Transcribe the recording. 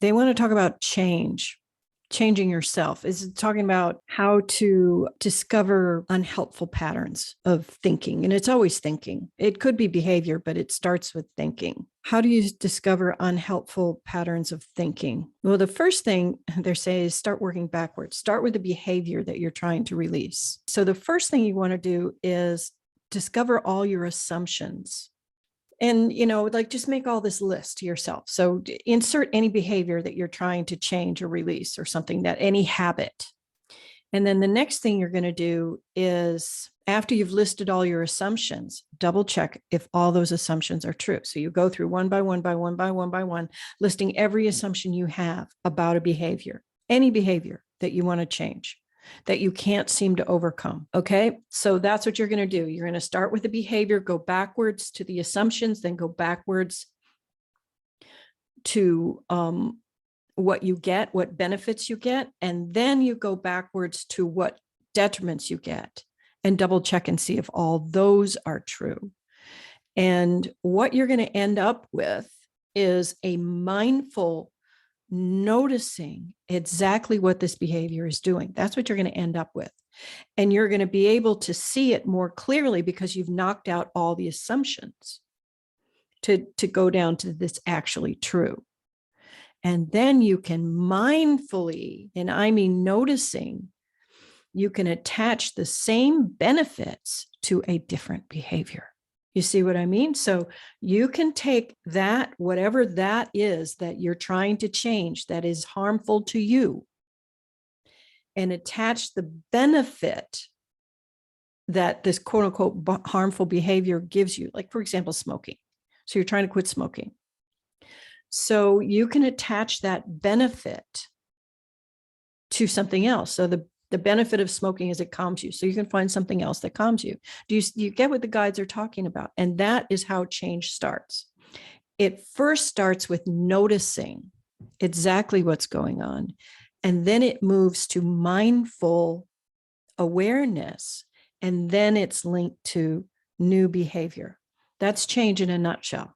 They want to talk about changing yourself. Is talking about how to discover unhelpful patterns of thinking. And it's always thinking. It could be behavior, but it starts with thinking. How do you discover unhelpful patterns of thinking? Well, the first thing they're saying is start working backwards. Start with the behavior that you're trying to release. So the first thing you want to do is discover all your assumptions. And, like just make all this list to yourself. So insert any behavior that you're trying to change or release or something, that any habit. And then the next thing you're going to do is, after you've listed all your assumptions, double check if all those assumptions are true. So you go through one by one, listing every assumption you have about a behavior, any behavior that you want to change, that you can't seem to overcome. Okay. So that's what you're going to do. You're going to start with the behavior, go backwards to the assumptions, then go backwards to what you get, what benefits you get. And then you go backwards to what detriments you get, and double check and see if all those are true. And what you're going to end up with is a mindful noticing exactly what this behavior is doing. That's what you're going to end up with. And you're going to be able to see it more clearly because you've knocked out all the assumptions to go down to this actually true. And then you can mindfully, and I mean noticing, you can attach the same benefits to a different behavior. You see what I mean? So you can take that, whatever that is that you're trying to change that is harmful to you, and attach the benefit that this quote unquote harmful behavior gives you. Like, for example, smoking. So you're trying to quit smoking. So you can attach that benefit to something else. So the benefit of smoking is it calms you. So you can find something else that calms you. Do you get what the guides are talking about? And that is how change starts. It first starts with noticing exactly what's going on. And then it moves to mindful awareness. And then it's linked to new behavior. That's change in a nutshell.